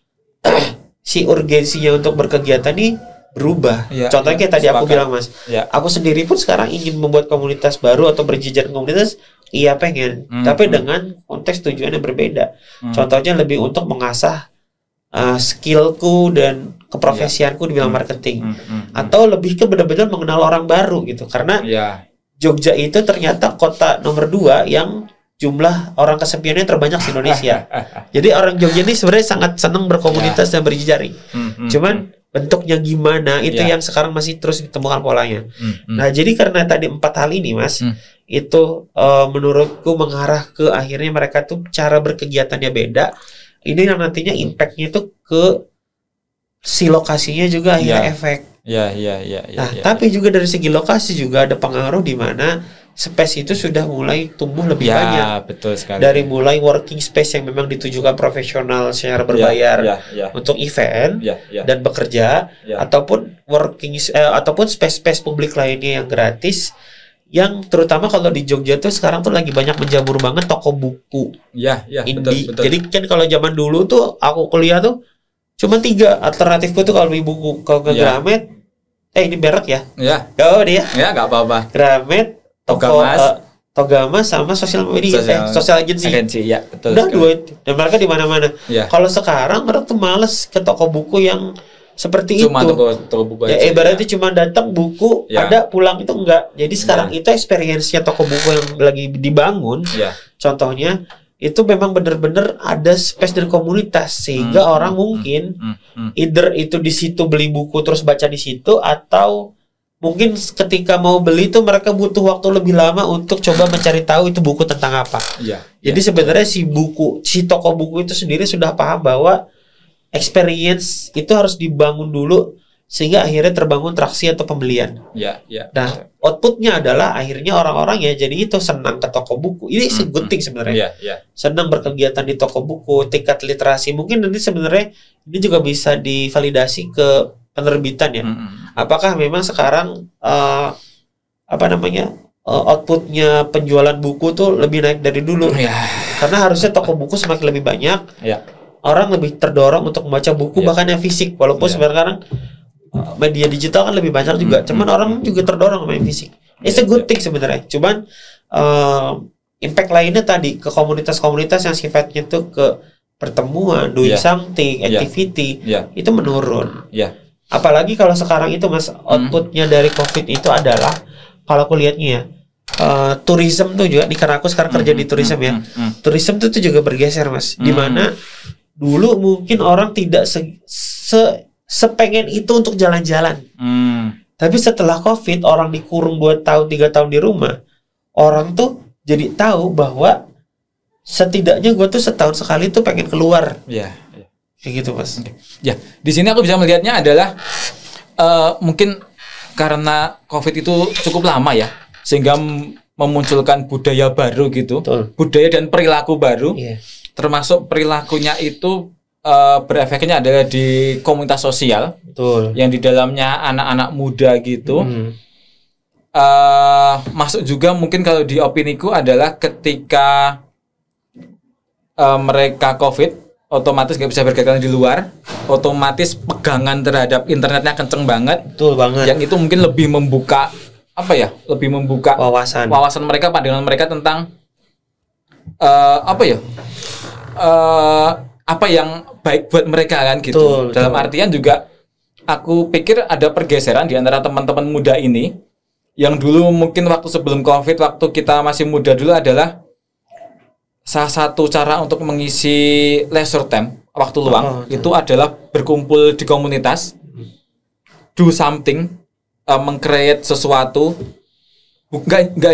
B: si urgensinya untuk berkegiatan nih berubah. Contohnya kayak tadi aku bilang mas, aku sendiri pun sekarang ingin membuat komunitas baru atau berjejaring komunitas. Iya pengen, tapi dengan konteks tujuannya berbeda. Contohnya lebih untuk mengasah skillku dan keprofesianku di bidang marketing, atau lebih ke benar-benar mengenal orang baru gitu. Karena Jogja itu ternyata kota nomor 2 yang jumlah orang kesepiannya terbanyak di Indonesia. Jadi orang Jogja ini sebenarnya sangat senang berkomunitas dan berjejaring. Cuman bentuknya gimana itu yang sekarang masih terus ditemukan polanya. Nah jadi karena tadi 4 hal ini mas, itu menurutku mengarah ke akhirnya mereka tuh cara berkegiatannya beda. Ini yang nantinya impactnya itu ke si lokasinya juga akhirnya efek. Tapi juga dari segi lokasi juga ada pengaruh di mana space itu sudah mulai tumbuh lebih banyak.
A: Betul sekali.
B: Dari mulai working space yang memang ditujukan profesional secara berbayar untuk event dan bekerja, ataupun ataupun space-space publik lainnya yang gratis. Yang terutama kalau di Jogja tuh sekarang tuh lagi banyak menjamur banget toko buku indie. Betul. Jadi kan kalau zaman dulu tuh aku kuliah tuh cuma 3 alternatifku tuh kalau beli buku. Kalau ke Gramet, ini merek ya? Oh dia?
A: Nggak apa-apa.
B: Gramet, Togamas sama sosial media, sosial agency.
A: Betul.
B: Udah 2 itu. Dan mereka di mana-mana. Kalau sekarang mereka tuh males ke toko buku yang seperti
A: cuma
B: itu.
A: Toko buku aja.
B: Ibaratnya cuma datang buku, ada pulang itu enggak. Jadi sekarang itu experience-nya toko buku yang lagi dibangun. Contohnya itu memang benar-benar ada space dan komunitas sehingga orang mungkin either itu di situ beli buku terus baca di situ, atau mungkin ketika mau beli tuh mereka butuh waktu lebih lama untuk coba mencari tahu itu buku tentang apa. Jadi sebenarnya si toko buku itu sendiri sudah paham bahwa experience itu harus dibangun dulu sehingga akhirnya terbangun traksi atau pembelian. Nah, outputnya adalah akhirnya orang-orang ya jadi itu senang ke toko buku. Ini good thing sebenarnya. Senang berkegiatan di toko buku, tingkat literasi. Mungkin nanti sebenarnya ini juga bisa divalidasi ke penerbitan ya. Apakah memang sekarang outputnya penjualan buku tuh lebih naik dari dulu? Karena harusnya toko buku semakin lebih banyak. Orang lebih terdorong untuk membaca buku bahkan yang fisik, walaupun sekarang media digital kan lebih banyak juga, cuman orang juga terdorong sama yang fisik. It's a good thing sebenarnya. Cuman impact lainnya tadi ke komunitas-komunitas yang sifatnya tuh ke pertemuan, doing something, activity itu menurun. Apalagi kalau sekarang itu mas, outputnya dari COVID itu adalah kalau aku lihatnya ya, tourism tuh juga, karena aku sekarang kerja di tourism ya. Tourism tuh juga bergeser mas, dimana dulu mungkin orang tidak sepengen itu untuk jalan-jalan. Tapi setelah COVID, orang dikurung 2 tahun, 3 tahun di rumah, orang tuh jadi tahu bahwa setidaknya gue tuh setahun sekali tuh pengen keluar. Kayak gitu mas.
A: Di sini aku bisa melihatnya adalah mungkin karena COVID itu cukup lama ya, sehingga memunculkan budaya baru gitu. Budaya dan perilaku baru. Termasuk perilakunya itu berefeknya adalah di komunitas sosial. Yang di dalamnya anak-anak muda gitu. Masuk juga mungkin kalau di opiniku adalah ketika mereka COVID, otomatis gak bisa berkegiatan di luar, otomatis pegangan terhadap internetnya kenceng banget. Yang itu mungkin lebih membuka lebih membuka wawasan mereka, pandangan mereka tentang apa yang baik buat mereka kan gitu. Dalam artian juga aku pikir ada pergeseran di antara teman-teman muda ini yang dulu mungkin waktu sebelum COVID, waktu kita masih muda dulu adalah salah satu cara untuk mengisi leisure time, waktu luang itu adalah berkumpul di komunitas, do something, meng-create sesuatu. Nggak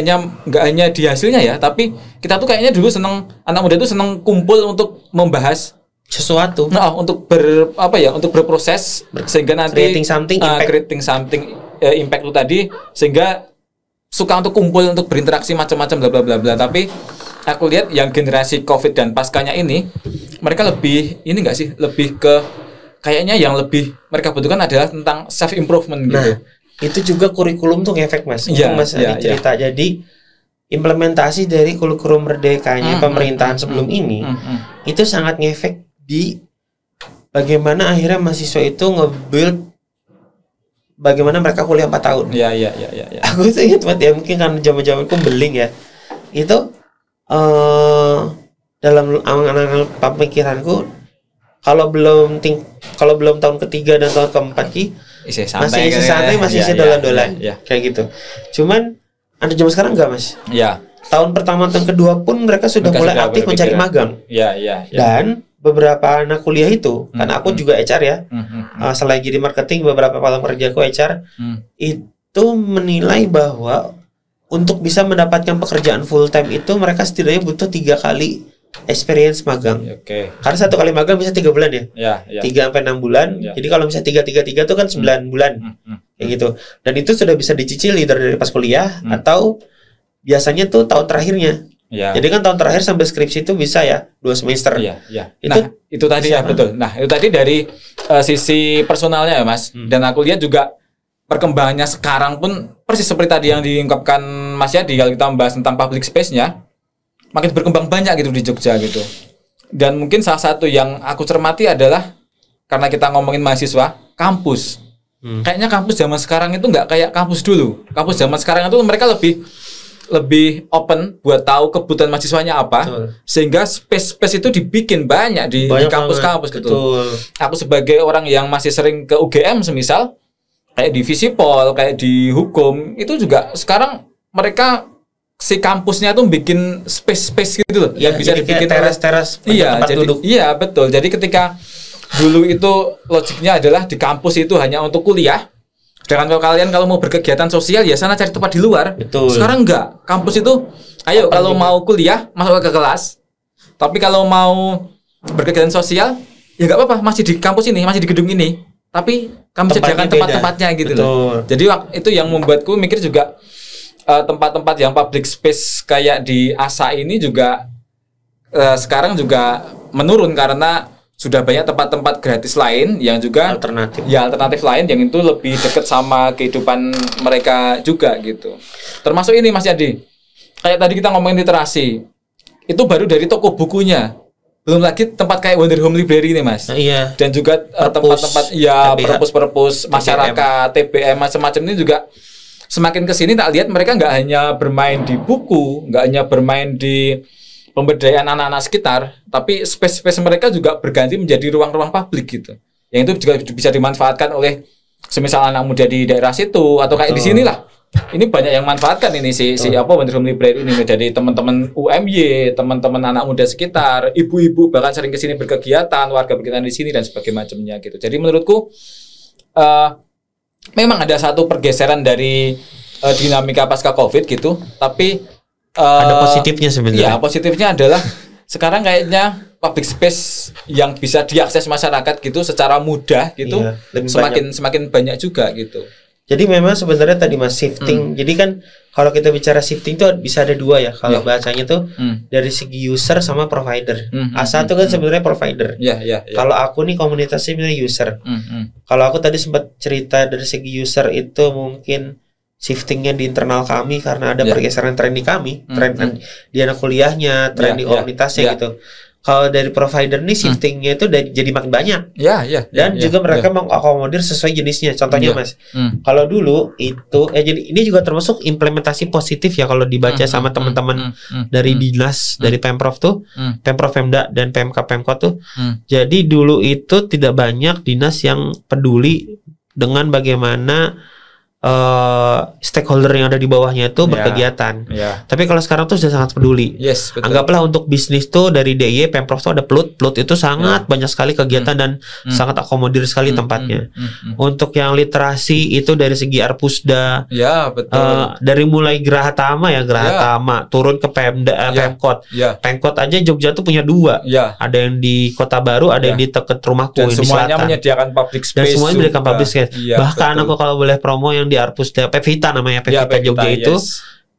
A: hanya di hasilnya ya, tapi kita tuh kayaknya dulu seneng, anak muda tuh seneng kumpul untuk membahas
B: sesuatu.
A: Nah, untuk untuk berproses sehingga nanti
B: creating something
A: impact itu tadi, sehingga suka untuk kumpul, untuk berinteraksi macam-macam bla bla bla bla. Tapi aku lihat yang generasi Covid dan paskanya ini, mereka lebih ini enggak sih? Lebih ke kayaknya yang lebih mereka butuhkan adalah tentang self improvement gitu.
B: Nah, itu juga kurikulum tuh ngefek Mas. Itu Mas Adi cerita. Jadi implementasi dari kurikulum merdekanya pemerintahan sebelum ini itu sangat ngefek di bagaimana akhirnya mahasiswa itu nge-build bagaimana mereka kuliah 4 tahun.
A: Iya.
B: Aku tuh ingat banget ya, mungkin karena zaman-zamanku beling ya. Itu dalam angan-angan pemikiranku kalau belum tahun ketiga dan tahun keempat masih santai, masih dolan-dolan kayak gitu. Cuman anak zaman sekarang enggak, Mas.
A: Iya.
B: Tahun pertama dan kedua pun mereka sudah mulai aktif mencari magang.
A: Iya.
B: Dan beberapa anak kuliah itu, karena aku juga HR ya, selain jadi marketing, beberapa pelamar kerjaku HR, itu menilai bahwa untuk bisa mendapatkan pekerjaan full time itu mereka setidaknya butuh 3 kali experience magang. Karena 1 kali magang bisa 3 bulan ya. 3-6 bulan. Jadi kalau misalnya 3 itu kan 9 bulan. Kayak gitu. Dan itu sudah bisa dicicili dari pas kuliah atau biasanya tuh tahun terakhirnya. Jadi kan tahun terakhir sampai skripsi itu bisa ya 2 semester.
A: Itu tadi ya, betul. Nah, itu tadi dari sisi personalnya ya, Mas. Dan aku lihat juga perkembangannya sekarang pun persis seperti tadi yang diungkapkan Mas Yadi, kalau kita membahas tentang public space-nya makin berkembang banyak gitu di Jogja gitu. Dan mungkin salah satu yang aku cermati adalah karena kita ngomongin mahasiswa, kampus. Kayaknya kampus zaman sekarang itu nggak kayak kampus dulu. Kampus zaman sekarang itu mereka lebih open buat tahu kebutuhan mahasiswanya apa. Sehingga space itu dibikin banyak di kampus-kampus gitu. Aku sebagai orang yang masih sering ke UGM semisal, kayak di Visipol, kayak di hukum, itu juga sekarang mereka si kampusnya tuh bikin space gitu loh, yang bisa dibikin
B: teras-teras tempat duduk.
A: Iya, betul. Jadi ketika dulu itu logiknya adalah di kampus itu hanya untuk kuliah. Sedangkan kalau mau berkegiatan sosial ya sana cari tempat di luar.
B: Betul.
A: Sekarang enggak. Kampus itu ayo kalau mau kuliah masuk ke kelas. Tapi kalau mau berkegiatan sosial ya enggak apa-apa, masih di kampus ini, masih di gedung ini. Tapi kami sediakan tempat-tempatnya gitu loh. Jadi itu yang membuatku mikir juga tempat-tempat yang public space kayak di ASA ini juga sekarang juga menurun karena sudah banyak tempat-tempat gratis lain yang juga alternatif lain yang itu lebih dekat sama kehidupan mereka juga gitu. Termasuk ini Mas Yadi, kayak tadi kita ngomongin literasi, itu baru dari toko bukunya, belum lagi tempat kayak Wonder Home Library ini Mas.
B: Iya.
A: Dan juga tempat-tempat ya perpus masyarakat, TBM macam-macam ini juga semakin kesini tak lihat mereka nggak hanya bermain di buku, nggak hanya bermain di pemberdayaan anak-anak sekitar, tapi space mereka juga berganti menjadi ruang-ruang publik gitu. Yang itu juga bisa dimanfaatkan oleh semisal anak muda di daerah situ atau kayak di sini lah. Ini banyak yang manfaatkan ini si Wonder Home Library ini. Jadi teman-teman UMY, teman-teman anak muda sekitar, ibu-ibu bahkan sering kesini berkegiatan, warga berkegiatan di sini dan sebagainya macamnya gitu. Jadi menurutku memang ada satu pergeseran dari dinamika pasca Covid gitu, tapi
B: ada positifnya sebenarnya.
A: Ya, positifnya adalah sekarang kayaknya public space yang bisa diakses masyarakat gitu secara mudah gitu, semakin banyak juga gitu.
B: Jadi memang sebenarnya tadi Mas shifting. Jadi kan kalau kita bicara shifting itu bisa ada 2 ya. Kalau bahasanya tuh dari segi user sama provider. ASA itu kan sebenarnya provider. Kalau aku nih komunitasnya sebenarnya user. Kalau aku tadi sempat cerita dari segi user itu mungkin shiftingnya di internal kami karena ada pergeseran tren di kami, tren di anak kuliahnya, tren di komunitasnya gitu. Kalau dari provider nih shiftingnya itu jadi makin banyak. Dan juga mereka mengakomodir sesuai jenisnya. Contohnya Mas, kalau dulu itu jadi ini juga termasuk implementasi positif ya kalau dibaca sama teman-teman dari dinas, dari Pemprov tuh, Pemprov Pemda dan PMK Pemkot tuh. Jadi dulu itu tidak banyak dinas yang peduli dengan bagaimana stakeholder yang ada di bawahnya itu berkegiatan. Tapi kalau sekarang tuh sudah sangat peduli.
A: Yes, betul.
B: Anggaplah untuk bisnis tuh dari DIY Pemprov tuh ada PLUT itu sangat banyak sekali kegiatan dan sangat akomodir sekali tempatnya. Untuk yang literasi itu dari segi Arpusda.
A: Ya, betul.
B: Dari mulai Geraha Tama Tama turun ke Pemkot. Pemkot aja Jogja tuh punya 2. Ada yang di Kota Baru, ada yang di dekat rumahku
A: dan
B: yang
A: semuanya
B: di selatan.
A: menyediakan public space.
B: Dan semuanya menyediakan public space. Bahkan aku kalau boleh promo yang di Arpusda Pevita namanya Pevita Jogja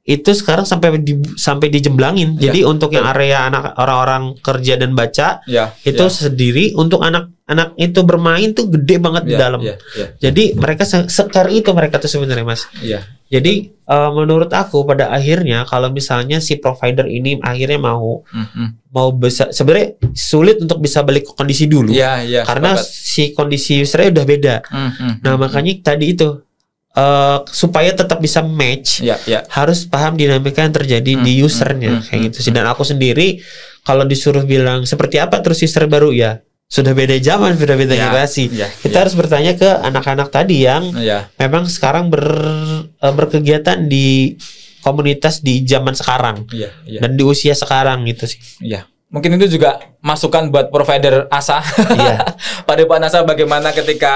B: itu sekarang sampai dijemblangin. Jadi untuk yang area anak orang-orang kerja dan baca itu sendiri, untuk anak-anak itu bermain tuh gede banget di dalam. Jadi mereka sekar itu mereka tuh sebenarnya Mas. Jadi menurut aku pada akhirnya kalau misalnya si provider ini akhirnya mau bisa, sebenarnya sulit untuk bisa balik ke kondisi dulu. Karena si kondisi usernya udah beda. Nah makanya tadi itu supaya tetap bisa match, harus paham dinamika yang terjadi di usernya kayak gitu sih. Dan aku sendiri kalau disuruh bilang seperti apa terus user baru, ya sudah beda zaman, sudah beda generasi. Kita harus bertanya ke anak-anak tadi yang memang sekarang berkegiatan di komunitas di zaman sekarang dan di usia sekarang gitu sih.
A: Mungkin itu juga masukan buat provider ASA. Padepokan ASA bagaimana ketika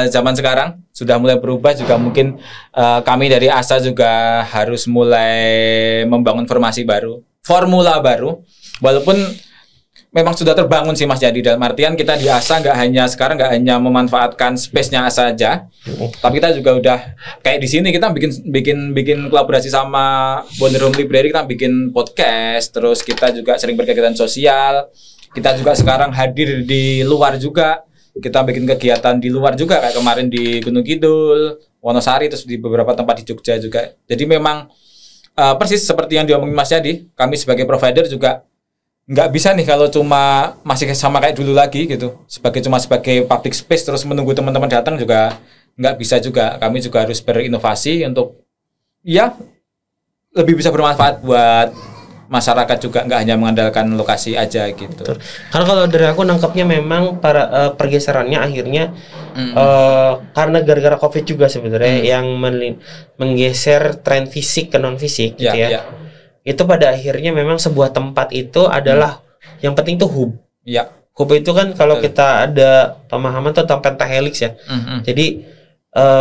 A: zaman sekarang sudah mulai berubah, juga mungkin kami dari ASA juga harus mulai membangun formula baru. Walaupun memang sudah terbangun sih Mas Jadi, dalam artian kita di ASA nggak hanya memanfaatkan space-nya ASA aja, tapi kita juga udah kayak di sini kita bikin kolaborasi sama Wonder Home Library, kita bikin podcast, terus kita juga sering berkegiatan sosial, kita juga sekarang hadir di luar juga, kita bikin kegiatan di luar juga kayak kemarin di Gunung Kidul, Wonosari, terus di beberapa tempat di Jogja juga. Jadi memang persis seperti yang diomongin Mas Jadi, kami sebagai provider juga nggak bisa nih kalau cuma masih sama kayak dulu lagi gitu, sebagai public space terus menunggu teman-teman datang juga nggak bisa juga. Kami juga harus berinovasi untuk lebih bisa bermanfaat buat masyarakat juga, nggak hanya mengandalkan lokasi aja gitu.
B: Betul. Karena kalau dari aku nangkapnya memang para pergeserannya akhirnya karena gara-gara COVID juga sebenarnya yang menggeser tren fisik ke non fisik gitu ya. Itu pada akhirnya memang sebuah tempat itu adalah yang penting tuh hub. Hub itu kan kalau kita ada pemahaman tentang pentahelix ya. Jadi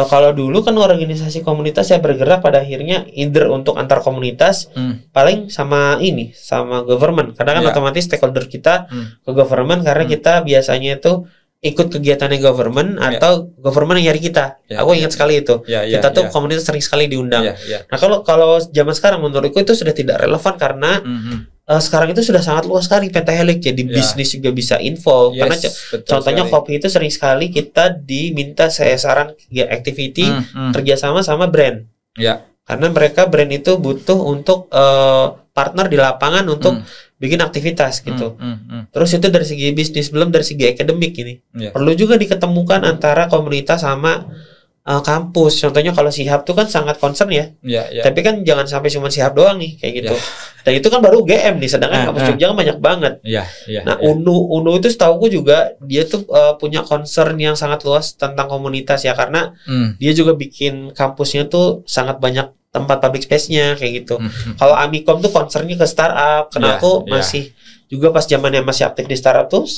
B: kalau dulu kan organisasi komunitas ya bergerak pada akhirnya either untuk antar komunitas, paling sama government. Karena kan otomatis stakeholder kita ke government, karena kita biasanya itu ikut kegiatannya government atau government yang nyari kita. Aku ingat sekali itu. Kita tuh komunitas sering sekali diundang. Nah kalau zaman sekarang menurutku itu sudah tidak relevan karena sekarang itu sudah sangat luas sekali pentahelix. Jadi bisnis juga bisa involve. Karena contohnya kopi itu sering sekali kita diminta saran activity kerjasama sama brand. Karena brand itu butuh untuk partner di lapangan untuk bikin aktivitas gitu. Terus itu dari segi bisnis, belum dari segi akademik ini. Perlu juga diketemukan antara komunitas sama kampus. Contohnya kalau Sihab tuh kan sangat concern ya. Tapi kan jangan sampai cuma Sihab doang nih kayak gitu. Dan itu kan baru UGM nih, sedangkan kampus Jogja kan banyak banget. Nah, UNU itu setauku juga dia tuh punya concern yang sangat luas tentang komunitas ya, karena dia juga bikin kampusnya tuh sangat banyak tempat public space-nya kayak gitu. Kalau Amikom tuh concernnya ke startup. Karena aku masih juga pas zamannya masih aktif di startup tuh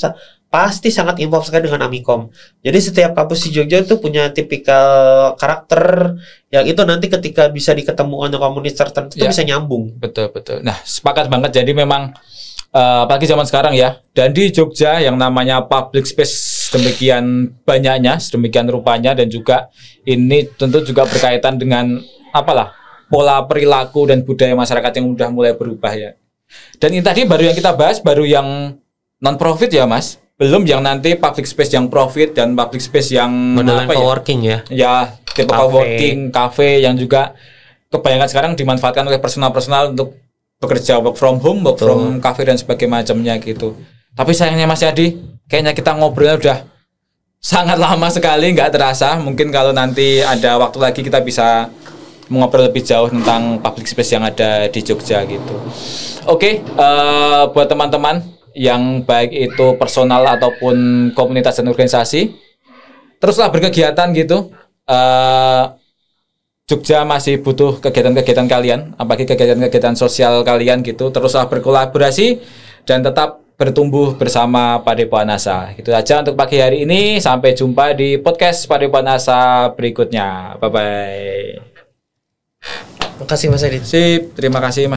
B: pasti sangat involved sekali dengan Amikom. Jadi setiap kampus di Jogja itu punya tipikal karakter yang itu nanti ketika bisa diketemukan dengan komunitas tertentu itu bisa nyambung.
A: Betul. Nah, sepakat banget. Jadi memang apalagi zaman sekarang ya. Dan di Jogja yang namanya public space demikian banyaknya, sedemikian rupanya, dan juga ini tentu juga berkaitan dengan pola perilaku dan budaya masyarakat yang udah mulai berubah ya. Dan ini tadi baru yang kita bahas, baru yang non-profit ya Mas. Belum yang nanti public space yang profit dan public space yang
B: modelan coworking ya.
A: Ya, tipe coworking, cafe yang juga kebanyakan sekarang dimanfaatkan oleh personal untuk bekerja work from home, work from cafe dan sebagainya macamnya gitu. Tapi sayangnya Mas Yadi, kayaknya kita ngobrolnya udah sangat lama sekali, nggak terasa. Mungkin kalau nanti ada waktu lagi kita bisa mengobrol lebih jauh tentang public space yang ada di Jogja gitu. Oke, buat teman-teman yang baik itu personal ataupun komunitas dan organisasi, teruslah berkegiatan gitu. Jogja masih butuh kegiatan-kegiatan kalian, apalagi kegiatan-kegiatan sosial kalian gitu. Teruslah berkolaborasi dan tetap bertumbuh bersama Padepokan Asa. Itu saja untuk pagi hari ini. Sampai jumpa di podcast Padepokan Asa berikutnya. Bye bye.
B: Terima kasih Mas Edit.
A: Sip, terima kasih Mas.